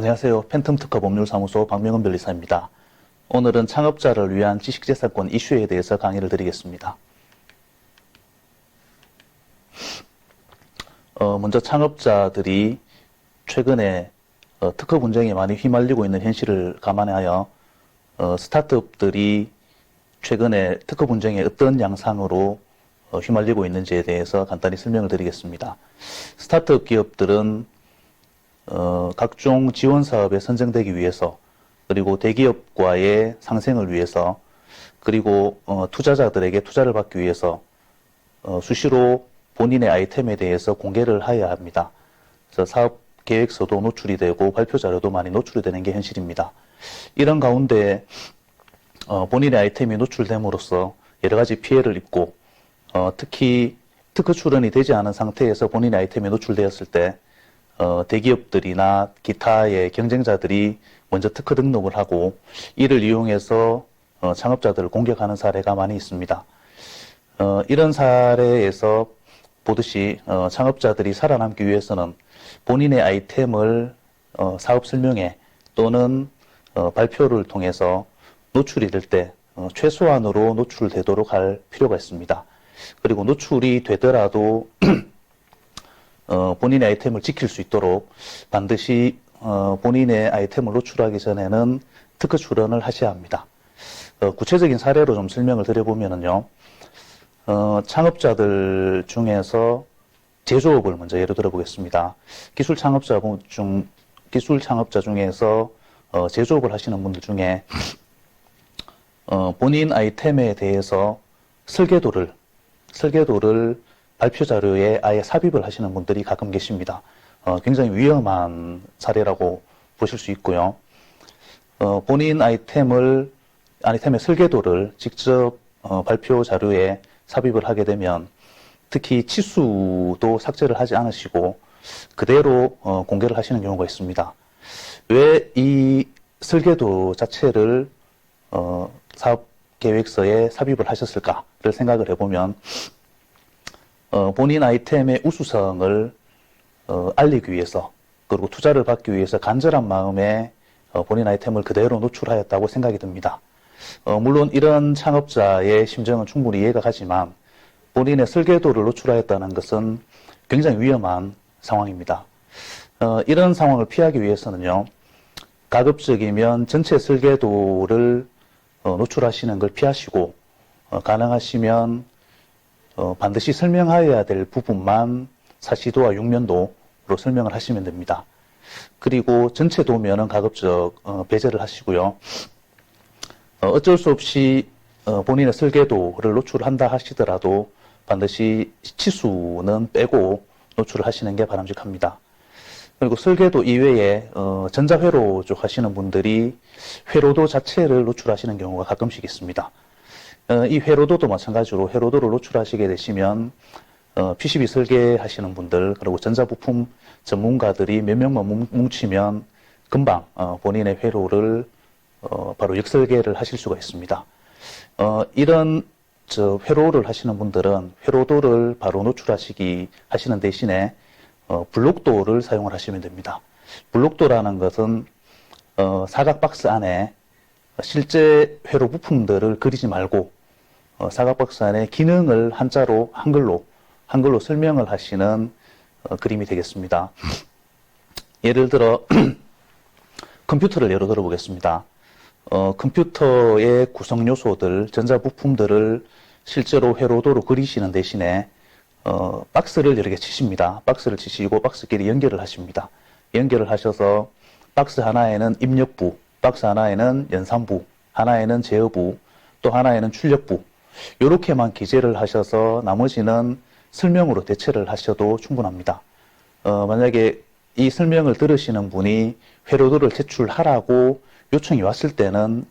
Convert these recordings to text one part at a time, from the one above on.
안녕하세요. 팬텀특허 법률사무소 박명은 변리사입니다. 오늘은 창업자를 위한 지식재산권 이슈에 대해서 강의를 드리겠습니다. 먼저 창업자들이 최근에 특허 분쟁에 많이 휘말리고 있는 현실을 감안하여 스타트업들이 최근에 특허 분쟁에 어떤 양상으로 휘말리고 있는지에 대해서 간단히 설명을 드리겠습니다. 스타트업 기업들은 각종 지원 사업에 선정되기 위해서, 그리고 대기업과의 상생을 위해서, 그리고 투자자들에게 투자를 받기 위해서 수시로 본인의 아이템에 대해서 공개를 해야 합니다. 그래서 사업 계획서도 노출이 되고 발표 자료도 많이 노출이 되는 게 현실입니다. 이런 가운데 본인의 아이템이 노출됨으로써 여러 가지 피해를 입고, 특히 특허 출원이 되지 않은 상태에서 본인의 아이템이 노출되었을 때 대기업들이나 기타의 경쟁자들이 먼저 특허 등록을 하고 이를 이용해서 창업자들을 공격하는 사례가 많이 있습니다. 이런 사례에서 보듯이 창업자들이 살아남기 위해서는 본인의 아이템을 사업 설명회 또는 발표를 통해서 노출이 될 때 최소한으로 노출되도록 할 필요가 있습니다. 그리고 노출이 되더라도 본인의 아이템을 지킬 수 있도록 반드시 본인의 아이템을 노출하기 전에는 특허 출원을 하셔야 합니다. 구체적인 사례로 좀 설명을 드려보면요. 창업자들 중에서 제조업을 먼저 예로 들어보겠습니다. 기술 창업자 중에서 제조업을 하시는 분들 중에 본인 아이템에 대해서 설계도를 발표 자료에 아예 삽입을 하시는 분들이 가끔 계십니다. 굉장히 위험한 사례라고 보실 수 있고요. 본인 아이템의 설계도를 직접 발표 자료에 삽입을 하게 되면 특히 치수도 삭제를 하지 않으시고 그대로 공개를 하시는 경우가 있습니다. 왜 이 설계도 자체를 사업 계획서에 삽입을 하셨을까를 생각을 해보면 본인 아이템의 우수성을 알리기 위해서, 그리고 투자를 받기 위해서 간절한 마음에 본인 아이템을 그대로 노출하였다고 생각이 듭니다. 물론 이런 창업자의 심정은 충분히 이해가 가지만 본인의 설계도를 노출하였다는 것은 굉장히 위험한 상황입니다. 이런 상황을 피하기 위해서는요, 가급적이면 전체 설계도를 노출하시는 걸 피하시고 가능하시면 반드시 설명하여야 될 부분만 사시도와 육면도로 설명을 하시면 됩니다. 그리고 전체 도면은 가급적 배제를 하시고요. 어쩔 수 없이 본인의 설계도를 노출한다 하시더라도 반드시 치수는 빼고 노출을 하시는 게 바람직합니다. 그리고 설계도 이외에 전자회로 쪽 하시는 분들이 회로도 자체를 노출하시는 경우가 가끔씩 있습니다. 이 회로도도 마찬가지로 회로도를 노출하시게 되시면 PCB 설계하시는 분들, 그리고 전자부품 전문가들이 몇 명만 뭉치면 금방 본인의 회로를 바로 역설계를 하실 수가 있습니다. 이런 회로를 하시는 분들은 회로도를 바로 하시는 대신에 블록도를 사용을 하시면 됩니다. 블록도라는 것은 사각 박스 안에 실제 회로 부품들을 그리지 말고 사각박스 안에 기능을 한글로 설명을 하시는 그림이 되겠습니다. 예를 들어 컴퓨터를 예로 들어보겠습니다. 컴퓨터의 구성 요소들, 전자부품들을 실제로 회로도로 그리시는 대신에 박스를 여러 개 치십니다. 박스를 치시고 박스끼리 연결을 하십니다. 연결을 하셔서 박스 하나에는 입력부, 박스 하나에는 연산부, 하나에는 제어부, 또 하나에는 출력부, 이렇게만 기재를 하셔서 나머지는 설명으로 대체를 하셔도 충분합니다. 만약에 이 설명을 들으시는 분이 회로도를 제출하라고 요청이 왔을 때는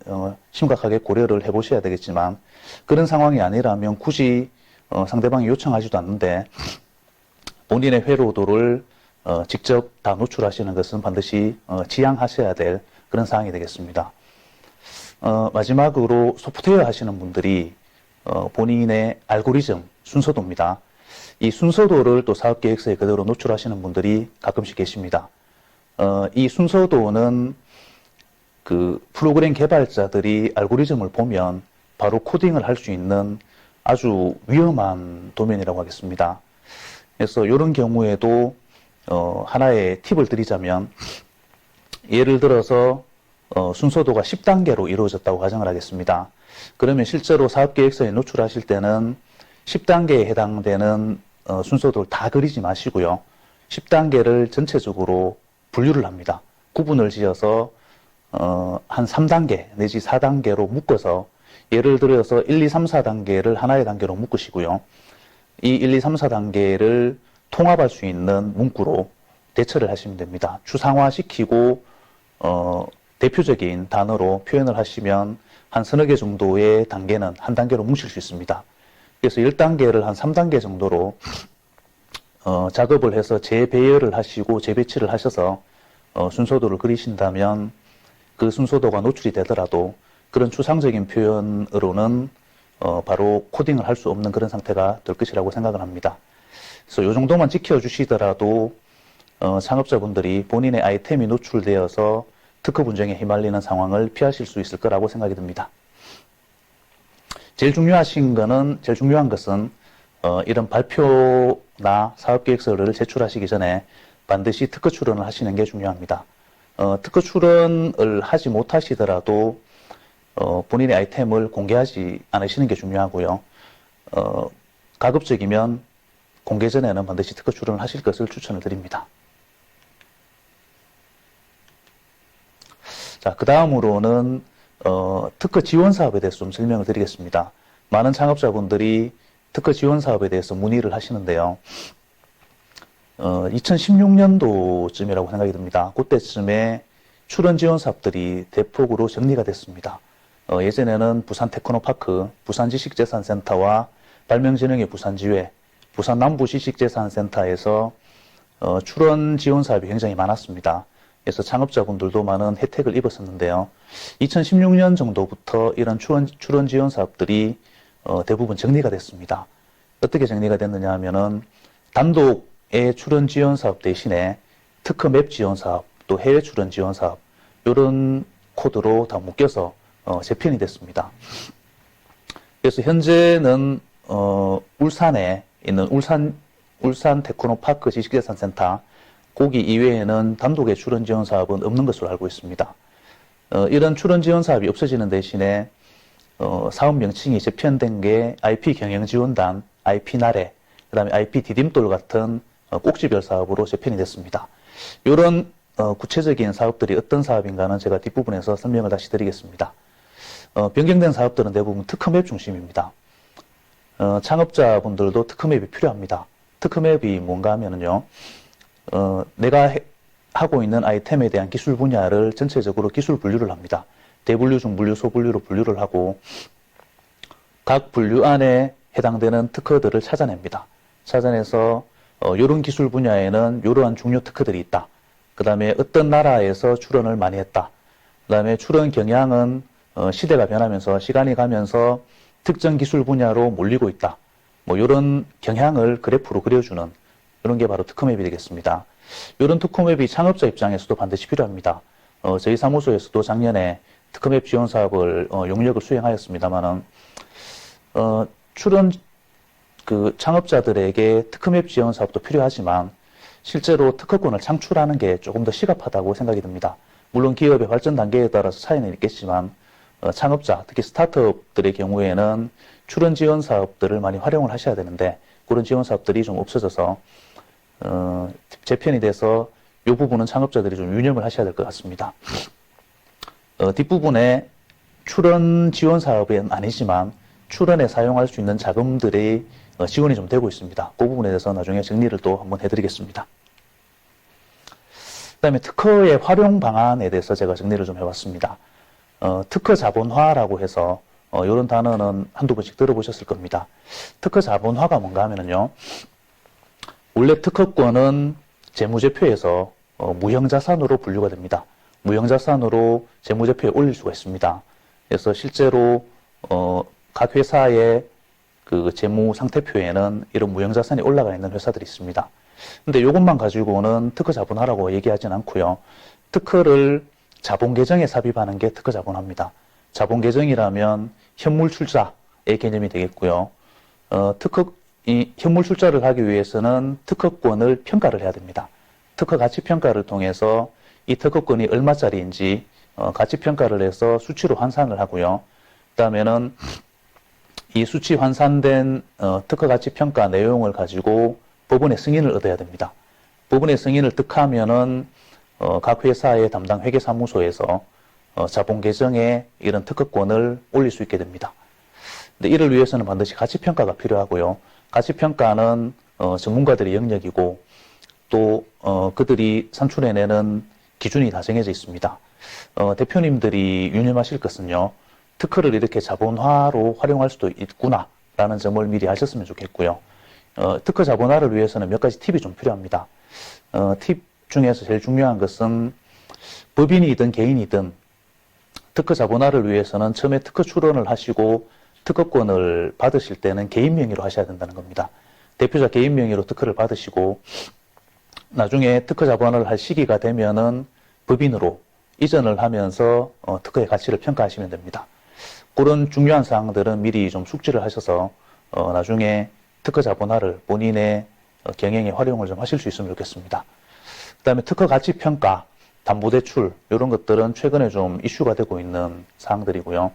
심각하게 고려를 해보셔야 되겠지만, 그런 상황이 아니라면 굳이 상대방이 요청하지도 않는데 본인의 회로도를 직접 다 노출하시는 것은 반드시 지양하셔야 될 그런 사항이 되겠습니다. 마지막으로 소프트웨어 하시는 분들이 본인의 알고리즘, 순서도입니다. 이 순서도를 또 사업계획서에 그대로 노출하시는 분들이 가끔씩 계십니다. 이 순서도는 그 프로그램 개발자들이 알고리즘을 보면 바로 코딩을 할 수 있는 아주 위험한 도면이라고 하겠습니다. 그래서 이런 경우에도 하나의 팁을 드리자면, 예를 들어서 순서도가 10단계로 이루어졌다고 가정을 하겠습니다. 그러면 실제로 사업계획서에 노출하실 때는 10단계에 해당되는 순서도를 다 그리지 마시고요. 10단계를 전체적으로 분류를 합니다. 구분을 지어서 한 3단계 내지 4단계로 묶어서, 예를 들어서 1, 2, 3, 4단계를 하나의 단계로 묶으시고요. 이 1, 2, 3, 4단계를 통합할 수 있는 문구로 대처를 하시면 됩니다. 추상화시키고 대표적인 단어로 표현을 하시면 한 서너 개 정도의 단계는 한 단계로 뭉칠 수 있습니다. 그래서 1단계를 한 3단계 정도로 작업을 해서 재배열을 하시고 재배치를 하셔서 순서도를 그리신다면, 그 순서도가 노출이 되더라도 그런 추상적인 표현으로는 바로 코딩을 할 수 없는 그런 상태가 될 것이라고 생각을 합니다. 그래서 이 정도만 지켜주시더라도 창업자분들이 본인의 아이템이 노출되어서 특허 분쟁에 휘말리는 상황을 피하실 수 있을 거라고 생각이 듭니다. 제일 중요한 것은 이런 발표나 사업계획서를 제출하시기 전에 반드시 특허 출원을 하시는 게 중요합니다. 특허 출원을 하지 못하시더라도 본인의 아이템을 공개하지 않으시는 게 중요하고요. 가급적이면 공개 전에는 반드시 특허 출원을 하실 것을 추천을 드립니다. 자, 그 다음으로는 특허 지원 사업에 대해서 좀 설명을 드리겠습니다. 많은 창업자분들이 특허 지원 사업에 대해서 문의를 하시는데요. 2016년도쯤이라고 생각이 듭니다. 그때쯤에 출원 지원 사업들이 대폭으로 정리가 됐습니다. 예전에는 부산 테크노파크, 부산 지식재산센터와 발명진흥의 부산지회, 부산 남부 지식재산센터에서 출원 지원 사업이 굉장히 많았습니다. 그래서 창업자분들도 많은 혜택을 입었었는데요. 2016년 정도부터 이런 출원 지원 사업들이 대부분 정리가 됐습니다. 어떻게 정리가 됐느냐 하면은 단독의 출원 지원 사업 대신에 특허 맵 지원 사업, 또 해외 출원 지원 사업, 이런 코드로 다 묶여서 재편이 됐습니다. 그래서 현재는 울산에 있는 울산 테크노파크 지식재산센터, 거기 이외에는 단독의 출원 지원 사업은 없는 것으로 알고 있습니다. 이런 출원 지원 사업이 없어지는 대신에 사업 명칭이 재편된 게 IP 경영지원단, IP 나래, 그 다음에 IP 디딤돌 같은 꼭지별 사업으로 재편이 됐습니다. 이런 구체적인 사업들이 어떤 사업인가는 제가 뒷부분에서 설명을 다시 드리겠습니다. 변경된 사업들은 대부분 특허맵 중심입니다. 창업자분들도 특허맵이 필요합니다. 특허맵이 뭔가 하면은요, 내가 하고 있는 아이템에 대한 기술 분야를 전체적으로 기술 분류를 합니다. 대분류, 중분류, 소분류로 분류를 하고 각 분류 안에 해당되는 특허들을 찾아냅니다. 찾아내서 이런 기술 분야에는 이러한 중요 특허들이 있다. 그 다음에 어떤 나라에서 출원을 많이 했다. 그 다음에 출원 경향은 시대가 변하면서 시간이 가면서 특정 기술 분야로 몰리고 있다. 뭐 이런 경향을 그래프로 그려주는 이런 게 바로 특허맵이 되겠습니다. 이런 특허맵이 창업자 입장에서도 반드시 필요합니다. 저희 사무소에서도 작년에 특허맵 지원 사업을 용역을 수행하였습니다만은 출원 창업자들에게 특허맵 지원 사업도 필요하지만 실제로 특허권을 창출하는 게 조금 더 시급하다고 생각이 듭니다. 물론 기업의 발전 단계에 따라서 차이는 있겠지만 창업자, 특히 스타트업들의 경우에는 출원 지원 사업들을 많이 활용을 하셔야 되는데 그런 지원 사업들이 좀 없어져서 재편이 돼서 이 부분은 창업자들이 좀 유념을 하셔야 될 것 같습니다. 뒷부분에 출원 지원 사업은 아니지만 출원에 사용할 수 있는 자금들이 지원이 좀 되고 있습니다. 그 부분에 대해서 나중에 정리를 또 한번 해드리겠습니다. 그 다음에 특허의 활용 방안에 대해서 제가 정리를 좀 해봤습니다. 특허 자본화라고 해서 이런 단어는 한두 번씩 들어보셨을 겁니다. 특허 자본화가 뭔가 하면은요, 원래 특허권은 재무제표에서 무형자산으로 분류가 됩니다. 무형자산으로 재무제표에 올릴 수가 있습니다. 그래서 실제로 각 회사의 그 재무 상태표에는 이런 무형자산이 올라가 있는 회사들이 있습니다. 근데 이것만 가지고는 특허 자본화라고 얘기하진 않고요. 특허를 자본 계정에 삽입하는 게 특허 자본화입니다. 자본 계정이라면 현물 출자의 개념이 되겠고요. 이 현물 출자를 하기 위해서는 특허권을 평가를 해야 됩니다. 특허 가치 평가를 통해서 이 특허권이 얼마짜리인지 가치 평가를 해서 수치로 환산을 하고요. 그다음에는 이 수치 환산된 특허 가치 평가 내용을 가지고 법원의 승인을 얻어야 됩니다. 법원의 승인을 득하면은 각 회사의 담당 회계사무소에서 자본 계정에 이런 특허권을 올릴 수 있게 됩니다. 근데 이를 위해서는 반드시 가치 평가가 필요하고요. 가치 평가는 전문가들의 영역이고 또 그들이 산출해내는 기준이 다 정해져 있습니다. 대표님들이 유념하실 것은요. 특허를 이렇게 자본화로 활용할 수도 있구나라는 점을 미리 아셨으면 좋겠고요. 특허 자본화를 위해서는 몇 가지 팁이 좀 필요합니다. 팁 중에서 제일 중요한 것은 법인이든 개인이든 특허 자본화를 위해서는 처음에 특허 출원을 하시고 특허권을 받으실 때는 개인 명의로 하셔야 된다는 겁니다. 대표자 개인 명의로 특허를 받으시고 나중에 특허 자본화를 할 시기가 되면은 법인으로 이전을 하면서 특허의 가치를 평가하시면 됩니다. 그런 중요한 사항들은 미리 좀 숙지를 하셔서 나중에 특허 자본화를 본인의 경영에 활용을 좀 하실 수 있으면 좋겠습니다. 그 다음에 특허 가치 평가, 담보대출 이런 것들은 최근에 좀 이슈가 되고 있는 사항들이고요.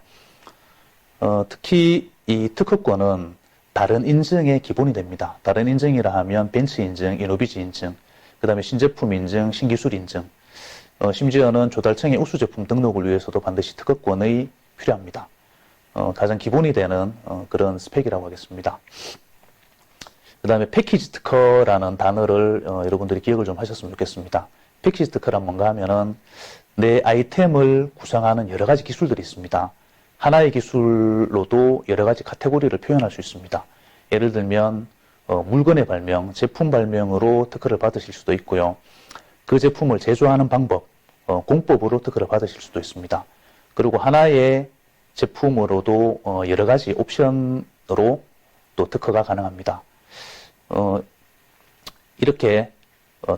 특히 이 특허권은 다른 인증의 기본이 됩니다. 다른 인증이라 하면 벤츠 인증, 이노비즈 인증, 그 다음에 신제품 인증, 신기술 인증, 심지어는 조달청의 우수제품 등록을 위해서도 반드시 특허권이 필요합니다. 가장 기본이 되는 그런 스펙이라고 하겠습니다. 그 다음에 패키지 특허라는 단어를 여러분들이 기억을 좀 하셨으면 좋겠습니다. 패키지 특허란 뭔가 하면은 내 아이템을 구성하는 여러 가지 기술들이 있습니다. 하나의 기술로도 여러 가지 카테고리를 표현할 수 있습니다. 예를 들면 물건의 발명, 제품 발명으로 특허를 받으실 수도 있고요. 그 제품을 제조하는 방법, 공법으로 특허를 받으실 수도 있습니다. 그리고 하나의 제품으로도 여러 가지 옵션으로 또 특허가 가능합니다. 이렇게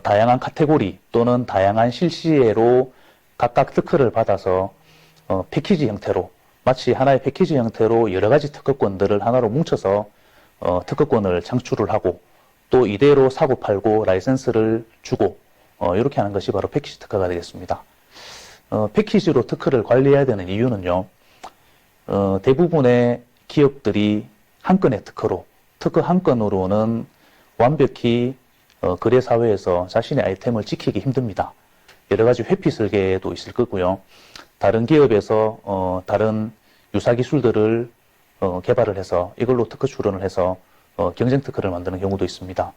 다양한 카테고리 또는 다양한 실시에로 각각 특허를 받아서 패키지 형태로 마치 하나의 패키지 형태로 여러 가지 특허권들을 하나로 뭉쳐서 특허권을 창출을 하고 또 이대로 사고 팔고 라이센스를 주고 이렇게 하는 것이 바로 패키지 특허가 되겠습니다. 패키지로 특허를 관리해야 되는 이유는요. 대부분의 기업들이 한 건의 특허로 특허 한 건으로는 완벽히 거래사회에서 자신의 아이템을 지키기 힘듭니다. 여러 가지 회피 설계도 있을 거고요. 다른 기업에서 다른 유사 기술들을 개발을 해서 이걸로 특허 출원을 해서 경쟁 특허를 만드는 경우도 있습니다.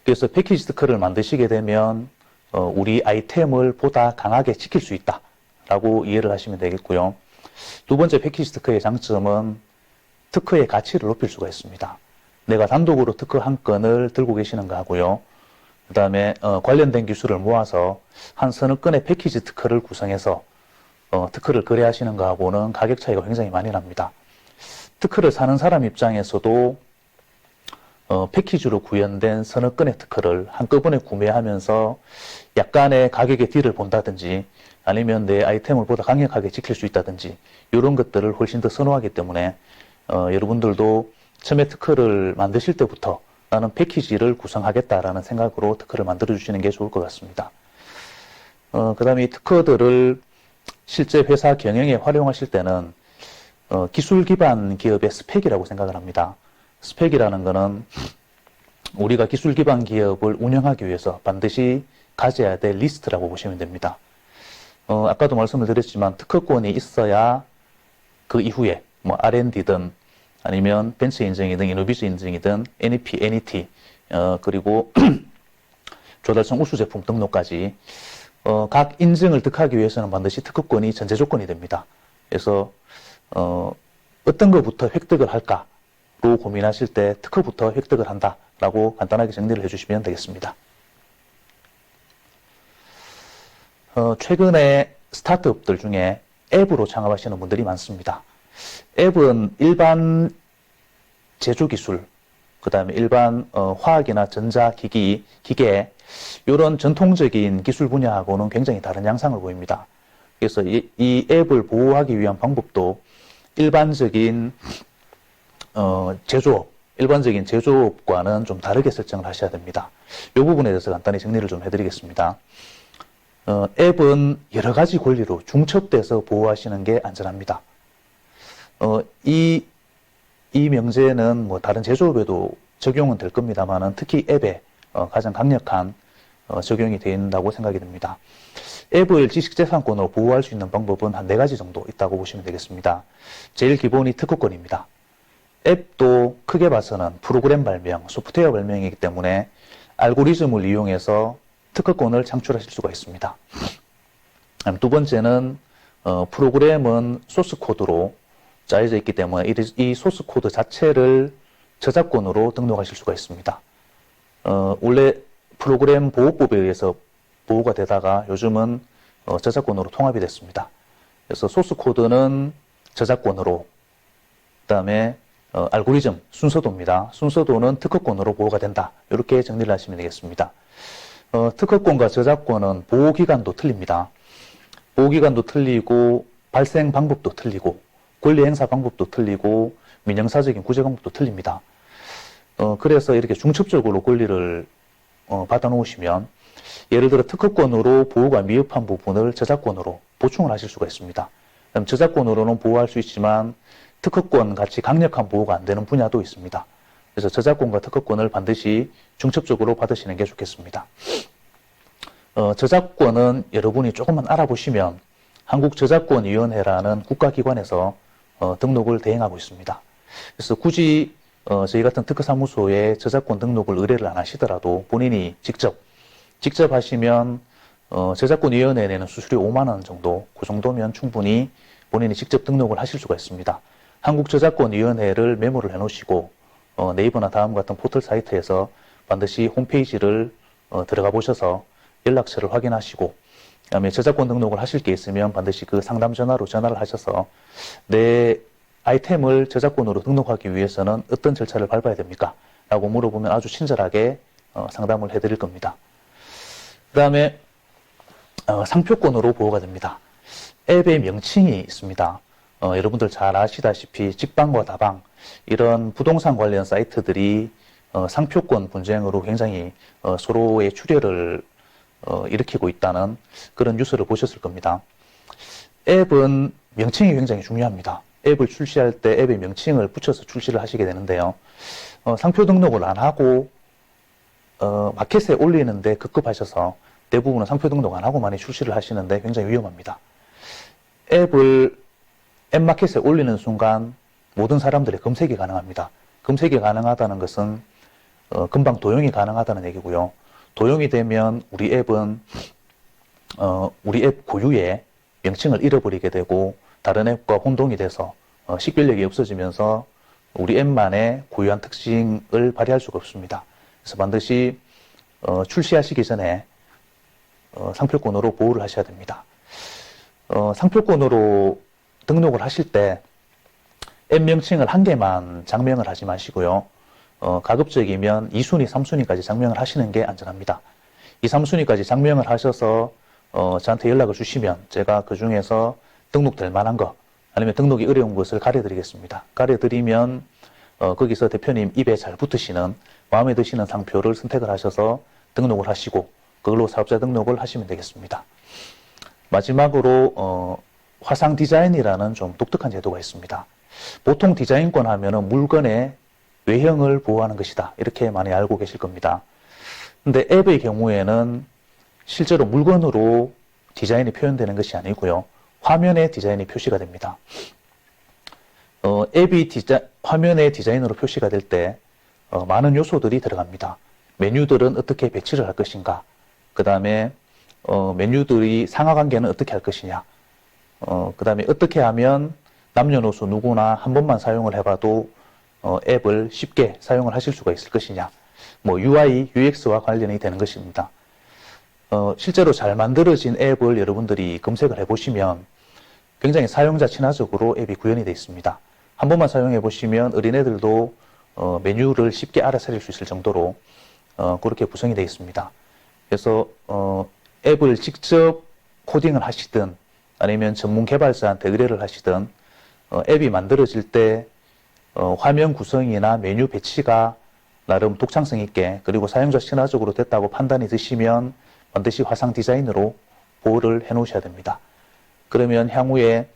그래서 패키지 특허를 만드시게 되면 우리 아이템을 보다 강하게 지킬 수 있다라고 이해를 하시면 되겠고요. 두 번째 패키지 특허의 장점은 특허의 가치를 높일 수가 있습니다. 내가 단독으로 특허 한 건을 들고 계시는가 하고요. 그 다음에 관련된 기술을 모아서 한 서너 건의 패키지 특허를 구성해서 특허를 거래하시는가 하고는 가격 차이가 굉장히 많이 납니다. 특허를 사는 사람 입장에서도 패키지로 구현된 서너 건의 특허를 한꺼번에 구매하면서 약간의 가격의 딜을 본다든지 아니면 내 아이템을 보다 강력하게 지킬 수 있다든지 이런 것들을 훨씬 더 선호하기 때문에 여러분들도 처음에 특허를 만드실 때부터 나는 패키지를 구성하겠다라는 생각으로 특허를 만들어 주시는 게 좋을 것 같습니다. 그 다음에 이 특허들을 실제 회사 경영에 활용하실 때는 기술 기반 기업의 스펙이라고 생각을 합니다. 스펙이라는 거는 우리가 기술 기반 기업을 운영하기 위해서 반드시 가져야 될 리스트라고 보시면 됩니다. 아까도 말씀을 드렸지만 특허권이 있어야 그 이후에 뭐 R&D든 아니면 벤츠 인증이든 이노비즈 인증이든 NEP, NET 그리고 조달청 우수 제품 등록까지 각 인증을 득하기 위해서는 반드시 특허권이 전제 조건이 됩니다. 그래서 어떤 것부터 획득을 할까로 고민하실 때 특허부터 획득을 한다라고 간단하게 정리를 해주시면 되겠습니다. 최근에 스타트업들 중에 앱으로 창업하시는 분들이 많습니다. 앱은 일반 제조 기술, 그 다음에 일반 화학이나 전자기기, 기계 이런 전통적인 기술 분야하고는 굉장히 다른 양상을 보입니다. 그래서 이 앱을 보호하기 위한 방법도 일반적인 일반적인 제조업과는 좀 다르게 설정을 하셔야 됩니다. 이 부분에 대해서 간단히 정리를 좀 해드리겠습니다. 앱은 여러 가지 권리로 중첩돼서 보호하시는 게 안전합니다. 이 명제는 뭐 다른 제조업에도 적용은 될 겁니다만은 특히 앱에 가장 강력한 적용이 된다고 생각이 듭니다. 앱을 지식재산권으로 보호할 수 있는 방법은 한 4가지 정도 있다고 보시면 되겠습니다. 제일 기본이 특허권입니다. 앱도 크게 봐서는 프로그램 발명, 소프트웨어 발명이기 때문에 알고리즘을 이용해서 특허권을 창출하실 수가 있습니다. 두 번째는 프로그램은 소스 코드로 짜여져 있기 때문에 이 소스 코드 자체를 저작권으로 등록하실 수가 있습니다. 원래 프로그램 보호법에 의해서 보호가 되다가 요즘은 저작권으로 통합이 됐습니다. 그래서 소스 코드는 저작권으로, 그 다음에 알고리즘, 순서도입니다. 순서도는 특허권으로 보호가 된다. 이렇게 정리를 하시면 되겠습니다. 특허권과 저작권은 보호기간도 틀립니다. 보호기간도 틀리고 발생 방법도 틀리고 권리 행사 방법도 틀리고 민형사적인 구제 방법도 틀립니다. 그래서 이렇게 중첩적으로 권리를 받아 놓으시면 예를 들어 특허권으로 보호가 미흡한 부분을 저작권으로 보충을 하실 수가 있습니다. 그럼 저작권으로는 보호할 수 있지만 특허권 같이 강력한 보호가 안 되는 분야도 있습니다. 그래서 저작권과 특허권을 반드시 중첩적으로 받으시는 게 좋겠습니다. 저작권은 여러분이 조금만 알아보시면 한국저작권위원회라는 국가기관에서 등록을 대행하고 있습니다. 그래서 굳이 저희 같은 특허사무소에 저작권 등록을 의뢰를 안 하시더라도 본인이 직접 하시면 저작권위원회에 내는 수수료 5만 원 정도, 그 정도면 충분히 본인이 직접 등록을 하실 수가 있습니다. 한국저작권위원회를 메모를 해놓으시고 네이버나 다음 같은 포털 사이트에서 반드시 홈페이지를 들어가 보셔서 연락처를 확인하시고 그다음에 저작권 등록을 하실 게 있으면 반드시 그 상담 전화로 전화를 하셔서 내 아이템을 저작권으로 등록하기 위해서는 어떤 절차를 밟아야 됩니까? 라고 물어보면 아주 친절하게 상담을 해드릴 겁니다. 그 다음에 상표권으로 보호가 됩니다. 앱의 명칭이 있습니다. 여러분들 잘 아시다시피 직방과 다방 이런 부동산 관련 사이트들이 상표권 분쟁으로 굉장히 서로의 출혈을 일으키고 있다는 그런 뉴스를 보셨을 겁니다. 앱은 명칭이 굉장히 중요합니다. 앱을 출시할 때 앱의 명칭을 붙여서 출시를 하시게 되는데요. 상표 등록을 안 하고 마켓에 올리는데 급급하셔서 대부분은 상표 등록 안 하고 많이 출시를 하시는데 굉장히 위험합니다. 앱을 앱마켓에 올리는 순간 모든 사람들의 검색이 가능합니다. 검색이 가능하다는 것은 금방 도용이 가능하다는 얘기고요. 도용이 되면 우리 앱은 우리 앱 고유의 명칭을 잃어버리게 되고 다른 앱과 혼동이 돼서 식별력이 없어지면서 우리 앱만의 고유한 특징을 발휘할 수가 없습니다. 그래서 반드시 출시하시기 전에 상표권으로 보호를 하셔야 됩니다. 상표권으로 등록을 하실 때 앱 명칭을 한 개만 장명을 하지 마시고요. 가급적이면 2순위, 3순위까지 장명을 하시는 게 안전합니다. 2, 3순위까지 장명을 하셔서 저한테 연락을 주시면 제가 그 중에서 등록될 만한 거 아니면 등록이 어려운 것을 가려드리겠습니다. 가려드리면 거기서 대표님 입에 잘 붙으시는 마음에 드시는 상표를 선택을 하셔서 등록을 하시고 그걸로 사업자 등록을 하시면 되겠습니다. 마지막으로 화상 디자인이라는 좀 독특한 제도가 있습니다. 보통 디자인권 하면은 물건의 외형을 보호하는 것이다. 이렇게 많이 알고 계실 겁니다. 근데 앱의 경우에는 실제로 물건으로 디자인이 표현되는 것이 아니고요. 화면에 디자인이 표시가 됩니다. 앱이 화면에 디자인으로 표시가 될 때 많은 요소들이 들어갑니다. 메뉴들은 어떻게 배치를 할 것인가, 그 다음에 메뉴들이 상하관계는 어떻게 할 것이냐, 그 다음에 어떻게 하면 남녀노소 누구나 한 번만 사용을 해봐도 앱을 쉽게 사용을 하실 수가 있을 것이냐, 뭐 UI, UX와 관련이 되는 것입니다. 실제로 잘 만들어진 앱을 여러분들이 검색을 해보시면 굉장히 사용자 친화적으로 앱이 구현이 되어 있습니다. 한 번만 사용해 보시면 어린애들도 메뉴를 쉽게 알아차릴 수 있을 정도로 그렇게 구성이 되어 있습니다. 그래서 앱을 직접 코딩을 하시든 아니면 전문 개발자한테 의뢰를 하시든 앱이 만들어질 때 화면 구성이나 메뉴 배치가 나름 독창성 있게 그리고 사용자 친화적으로 됐다고 판단이 드시면 반드시 화상 디자인으로 보호를 해 놓으셔야 됩니다. 그러면 향후에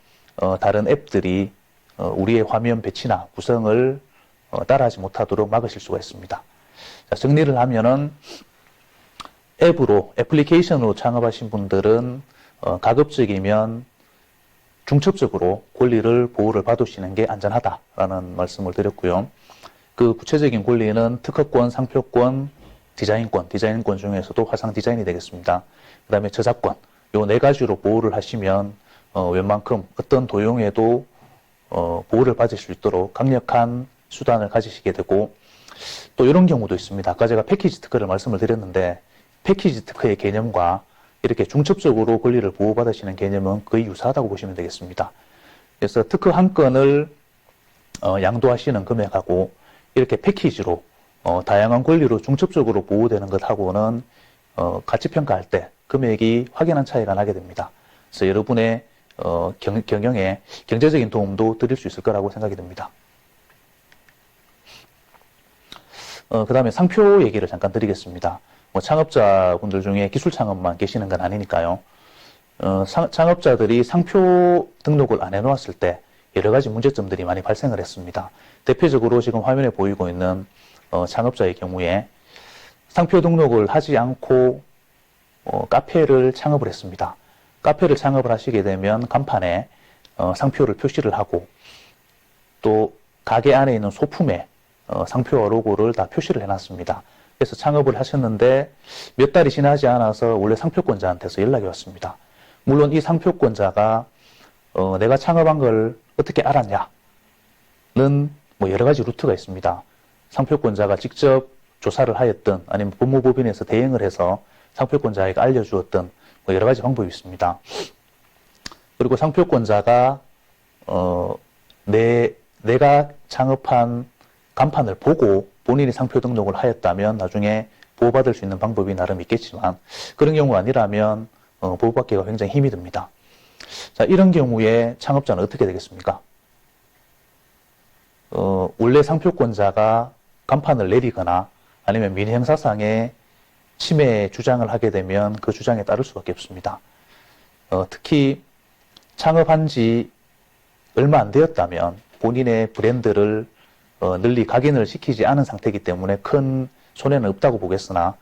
다른 앱들이 우리의 화면 배치나 구성을 따라하지 못하도록 막으실 수가 있습니다. 자, 정리를 하면은 앱으로 애플리케이션으로 창업하신 분들은 가급적이면 중첩적으로 권리를 보호를 받으시는 게 안전하다라는 말씀을 드렸고요. 그 구체적인 권리는 특허권, 상표권, 디자인권 중에서도 화상 디자인이 되겠습니다. 그 다음에 저작권, 요 네 가지로 보호를 하시면 웬만큼 어떤 도용에도 보호를 받을 수 있도록 강력한 수단을 가지시게 되고, 또 이런 경우도 있습니다. 아까 제가 패키지 특허를 말씀을 드렸는데 패키지 특허의 개념과 이렇게 중첩적으로 권리를 보호받으시는 개념은 거의 유사하다고 보시면 되겠습니다. 그래서 특허 한 건을 양도하시는 금액하고 이렇게 패키지로 다양한 권리로 중첩적으로 보호되는 것하고는 가치평가할 때 금액이 확연한 차이가 나게 됩니다. 그래서 여러분의 경영에 경제적인 도움도 드릴 수 있을 거라고 생각이 듭니다. 그 다음에 상표 얘기를 잠깐 드리겠습니다. 창업자분들 중에 기술 창업만 계시는 건 아니니까요. 창업자들이 상표 등록을 안 해놓았을 때 여러 가지 문제점들이 많이 발생을 했습니다. 대표적으로 지금 화면에 보이고 있는 창업자의 경우에 상표 등록을 하지 않고 카페를 창업을 했습니다. 카페를 창업을 하시게 되면 간판에 상표를 표시를 하고 또 가게 안에 있는 소품에 상표와 로고를 다 표시를 해놨습니다. 그래서 창업을 하셨는데 몇 달이 지나지 않아서 원래 상표권자한테서 연락이 왔습니다. 물론 이 상표권자가 내가 창업한 걸 어떻게 알았냐는 뭐 여러 가지 루트가 있습니다. 상표권자가 직접 조사를 하였든 아니면 법무법인에서 대행을 해서 상표권자에게 알려주었든 뭐 여러 가지 방법이 있습니다. 그리고 상표권자가 내가 창업한 간판을 보고 본인이 상표 등록을 하였다면 나중에 보호받을 수 있는 방법이 나름 있겠지만 그런 경우가 아니라면 보호받기가 굉장히 힘이 듭니다. 자, 이런 경우에 창업자는 어떻게 되겠습니까? 원래 상표권자가 간판을 내리거나 아니면 민형사상에 침해 주장을 하게 되면 그 주장에 따를 수밖에 없습니다. 특히 창업한 지 얼마 안 되었다면 본인의 브랜드를 널리 각인을 시키지 않은 상태이기 때문에 큰 손해는 없다고 보겠으나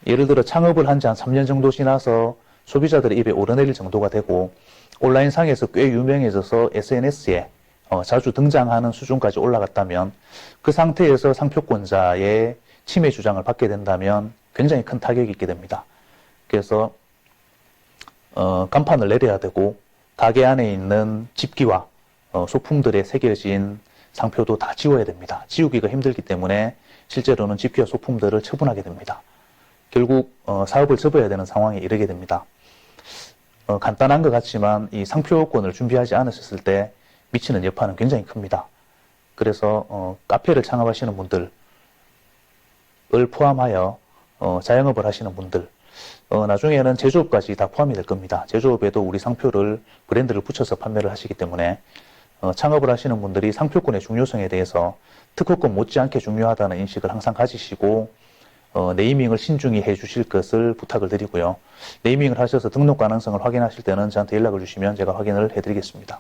예를 들어 창업을 한 지 한 3년 정도 지나서 소비자들의 입에 오르내릴 정도가 되고 온라인상에서 꽤 유명해져서 SNS에 자주 등장하는 수준까지 올라갔다면 그 상태에서 상표권자의 침해 주장을 받게 된다면 굉장히 큰 타격이 있게 됩니다. 그래서 간판을 내려야 되고 가게 안에 있는 집기와 소품들에 새겨진 상표도 다 지워야 됩니다. 지우기가 힘들기 때문에 실제로는 집기와 소품들을 처분하게 됩니다. 결국 사업을 접어야 되는 상황에 이르게 됩니다. 간단한 것 같지만 이 상표권을 준비하지 않으셨을 때 미치는 여파는 굉장히 큽니다. 그래서 카페를 창업하시는 분들을 포함하여 자영업을 하시는 분들 나중에는 제조업까지 다 포함이 될 겁니다. 제조업에도 우리 상표를 브랜드를 붙여서 판매를 하시기 때문에 창업을 하시는 분들이 상표권의 중요성에 대해서 특허권 못지않게 중요하다는 인식을 항상 가지시고 네이밍을 신중히 해주실 것을 부탁을 드리고요. 네이밍을 하셔서 등록 가능성을 확인하실 때는 저한테 연락을 주시면 제가 확인을 해드리겠습니다.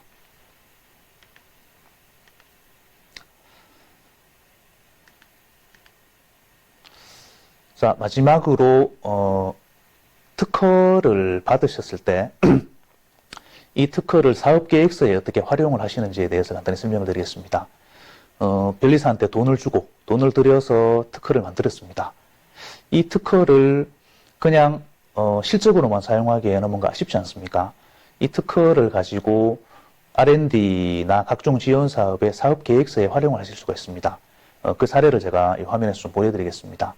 자, 마지막으로 특허를 받으셨을 때 이 특허를 사업계획서에 어떻게 활용을 하시는지에 대해서 간단히 설명을 드리겠습니다. 변리사한테 돈을 주고 돈을 들여서 특허를 만들었습니다. 이 특허를 그냥 실적으로만 사용하기에는 뭔가 아쉽지 않습니까? 이 특허를 가지고 R&D나 각종 지원 사업의 사업계획서에 활용을 하실 수가 있습니다. 그 사례를 제가 이 화면에서 좀 보여드리겠습니다.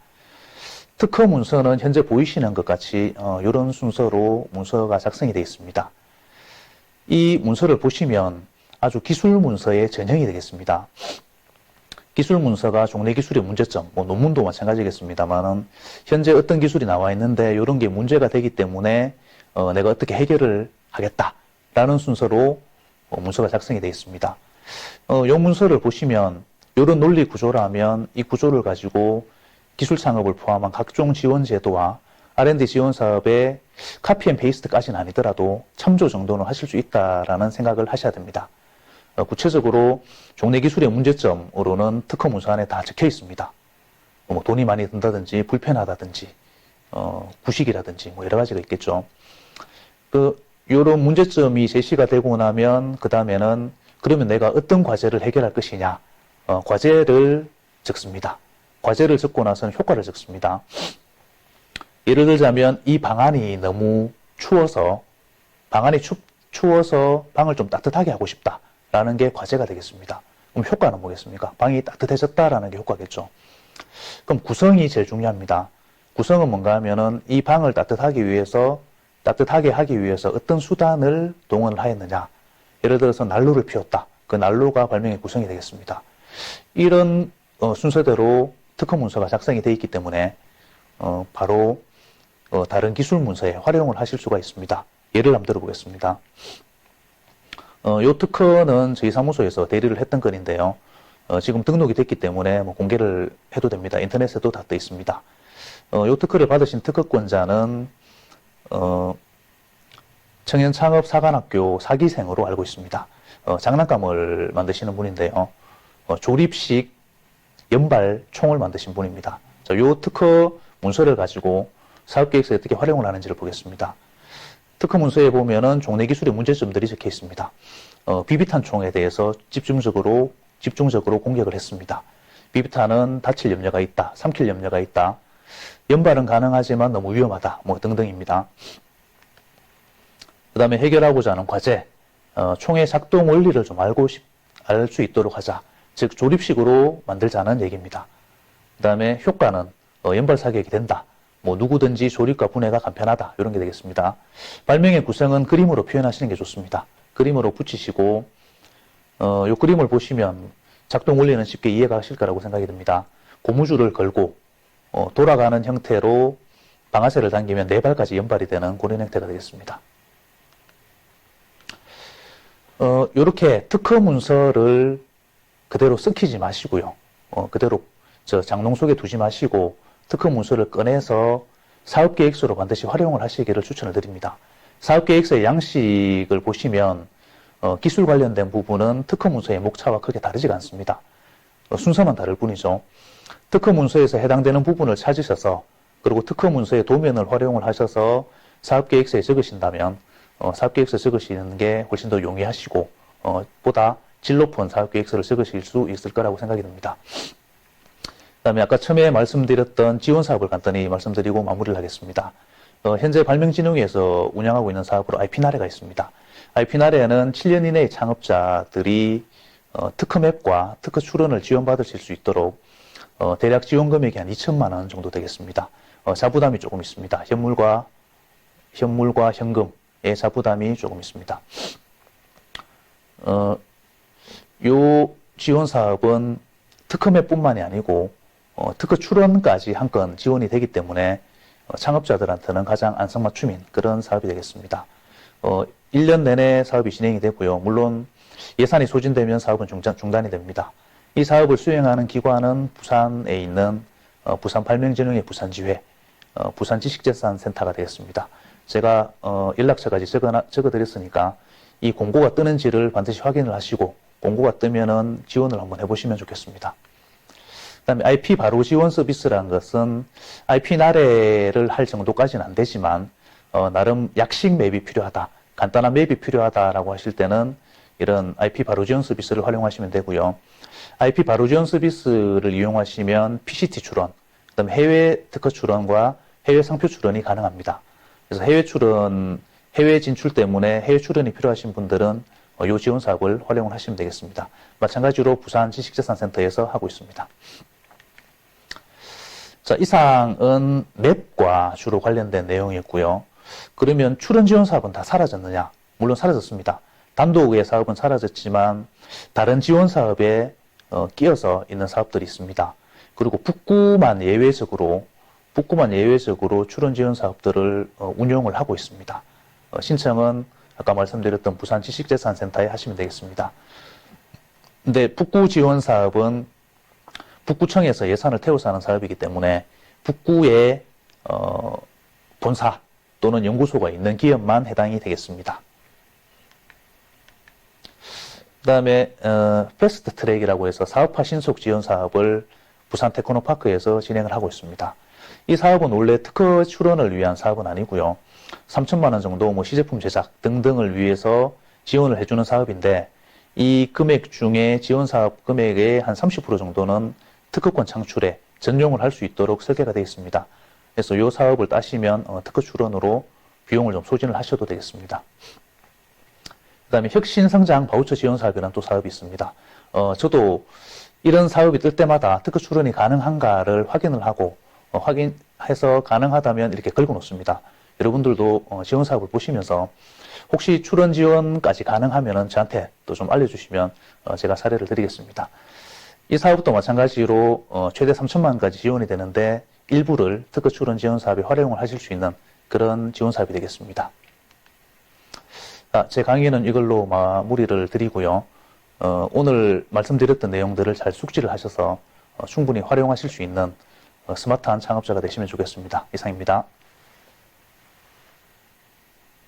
특허 문서는 현재 보이시는 것 같이 이런 순서로 문서가 작성이 되어 있습니다. 이 문서를 보시면 아주 기술 문서의 전형이 되겠습니다. 기술 문서가 종래 기술의 문제점, 뭐 논문도 마찬가지겠습니다만은 현재 어떤 기술이 나와 있는데 이런 게 문제가 되기 때문에 내가 어떻게 해결을 하겠다라는 순서로 문서가 작성이 되어 있습니다. 이 문서를 보시면 이런 논리 구조라면 이 구조를 가지고 기술 창업을 포함한 각종 지원 제도와 R&D 지원 사업의 카피 앤 페이스트까지는 아니더라도 참조 정도는 하실 수 있다라는 생각을 하셔야 됩니다. 구체적으로 종래 기술의 문제점으로는 특허 문서 안에 다 적혀 있습니다. 뭐 돈이 많이 든다든지 불편하다든지 구식이라든지 뭐 여러 가지가 있겠죠. 요런 문제점이 제시가 되고 나면 그 다음에는 그러면 내가 어떤 과제를 해결할 것이냐 과제를 적습니다. 과제를 적고 나서는 효과를 적습니다. 예를 들자면 이 방안이 너무 추워서 추워서 방을 좀 따뜻하게 하고 싶다라는 게 과제가 되겠습니다. 그럼 효과는 뭐겠습니까? 방이 따뜻해졌다라는 게 효과겠죠. 그럼 구성이 제일 중요합니다. 구성은 뭔가 하면은 이 방을 따뜻하게 하기 위해서 어떤 수단을 동원을 하였느냐. 예를 들어서 난로를 피웠다. 그 난로가 발명의 구성이 되겠습니다. 이런 순서대로 특허 문서가 작성이 되어 있기 때문에 바로 다른 기술 문서에 활용을 하실 수가 있습니다. 예를 한번 들어보겠습니다. 요 특허는 저희 사무소에서 대리를 했던 건인데요. 지금 등록이 됐기 때문에 뭐 공개를 해도 됩니다. 인터넷에도 다 떠 있습니다. 요 특허를 받으신 특허권자는 청년창업사관학교 4기생으로 알고 있습니다. 장난감을 만드시는 분인데요. 조립식 연발 총을 만드신 분입니다. 요 특허 문서를 가지고 사업계획서에 어떻게 활용을 하는지를 보겠습니다. 특허 문서에 보면은 종래 기술의 문제점들이 적혀 있습니다. 비비탄 총에 대해서 집중적으로 공격을 했습니다. 비비탄은 다칠 염려가 있다, 삼킬 염려가 있다, 연발은 가능하지만 너무 위험하다, 뭐 등등입니다. 그 다음에 해결하고자 하는 과제, 총의 작동 원리를 좀 알 수 있도록 하자. 즉 조립식으로 만들자는 얘기입니다. 그 다음에 효과는 연발 사격이 된다. 뭐 누구든지 조립과 분해가 간편하다. 이런 게 되겠습니다. 발명의 구성은 그림으로 표현하시는 게 좋습니다. 그림으로 붙이시고 요 그림을 보시면 작동 원리는 쉽게 이해가 하실 거라고 생각이 듭니다. 고무줄을 걸고 돌아가는 형태로 방아쇠를 당기면 4발까지 연발이 되는 그런 형태가 되겠습니다. 요렇게 특허 문서를 그대로 썩히지 마시고요. 그대로 장롱 속에 두지 마시고 특허 문서를 꺼내서 사업계획서로 반드시 활용을 하시기를 추천을 드립니다. 사업계획서의 양식을 보시면 기술 관련된 부분은 특허 문서의 목차와 크게 다르지가 않습니다. 순서만 다를 뿐이죠. 특허 문서에서 해당되는 부분을 찾으셔서 그리고 특허 문서의 도면을 활용을 하셔서 사업계획서에 적으신다면 사업계획서 적으시는 게 훨씬 더 용이하시고 보다 질 높은 사업계획서를 적으실 수 있을 거라고 생각이 듭니다. 그 다음에 아까 처음에 말씀드렸던 지원사업을 간단히 말씀드리고 마무리를 하겠습니다. 현재 발명진흥위에서 운영하고 있는 사업으로 IP나래가 있습니다. IP나래는 7년 이내의 창업자들이 특허맵과 특허 출원을 지원받으실 수 있도록 대략 지원 금액이 한 2천만 원 정도 되겠습니다. 자부담이 조금 있습니다. 현물과 현금의 자부담이 조금 있습니다. 요 지원 사업은 특허맵뿐만이 아니고 특허 출원까지 한 건 지원이 되기 때문에 창업자들한테는 가장 안성맞춤인 그런 사업이 되겠습니다. 1년 내내 사업이 진행이 되고요. 물론 예산이 소진되면 사업은 중단이 됩니다. 이 사업을 수행하는 기관은 부산에 있는 부산발명진흥회 부산지회 부산지식재산센터가 되겠습니다. 제가 연락처까지 적어드렸으니까 이 공고가 뜨는지를 반드시 확인을 하시고 공고가 뜨면은 지원을 한번 해보시면 좋겠습니다. 그 다음에 IP 바로 지원 서비스라는 것은 IP 나래를 할 정도까지는 안 되지만 나름 약식 맵이 필요하다, 간단한 맵이 필요하다라고 하실 때는 이런 IP 바로 지원 서비스를 활용하시면 되고요. IP 바로 지원 서비스를 이용하시면 PCT 출원, 그 다음에 해외 특허 출원과 해외 상표 출원이 가능합니다. 그래서 해외 진출 때문에 해외 출원이 필요하신 분들은 이 지원 사업을 활용을 하시면 되겠습니다. 마찬가지로 부산 지식재산센터에서 하고 있습니다. 자, 이상은 맵과 주로 관련된 내용이었고요. 그러면 출원 지원 사업은 다 사라졌느냐? 물론 사라졌습니다. 단독의 사업은 사라졌지만 다른 지원 사업에 끼어서 있는 사업들이 있습니다. 그리고 북구만 예외적으로 출원 지원 사업들을 운용을 하고 있습니다. 신청은 아까 말씀드렸던 부산 지식재산센터에 하시면 되겠습니다. 근데 북구 지원 사업은 북구청에서 예산을 태워서 하는 사업이기 때문에 북구에 본사 또는 연구소가 있는 기업만 해당이 되겠습니다. 그 다음에 패스트 트랙이라고 해서 사업화 신속 지원 사업을 부산 테크노파크에서 진행을 하고 있습니다. 이 사업은 원래 특허 출원을 위한 사업은 아니고요. 3천만 원 정도 뭐 시제품 제작 등등을 위해서 지원을 해주는 사업인데, 이 금액 중에 지원 사업 금액의 한 30% 정도는 특허권 창출에 전용을 할 수 있도록 설계가 되어 있습니다. 그래서 이 사업을 따시면 특허 출원으로 비용을 좀 소진을 하셔도 되겠습니다. 그 다음에 혁신성장 바우처 지원 사업이라는 또 사업이 있습니다. 저도 이런 사업이 뜰 때마다 특허 출원이 가능한가를 확인을 하고, 확인해서 가능하다면 이렇게 긁어 놓습니다. 여러분들도 지원 사업을 보시면서 혹시 출원 지원까지 가능하면 저한테 또 좀 알려주시면 제가 사례를 드리겠습니다. 이 사업도 마찬가지로 최대 3천만 원까지 지원이 되는데 일부를 특허 출원 지원 사업에 활용을 하실 수 있는 그런 지원 사업이 되겠습니다. 제 강의는 이걸로 마무리를 드리고요. 오늘 말씀드렸던 내용들을 잘 숙지를 하셔서 충분히 활용하실 수 있는 스마트한 창업자가 되시면 좋겠습니다. 이상입니다.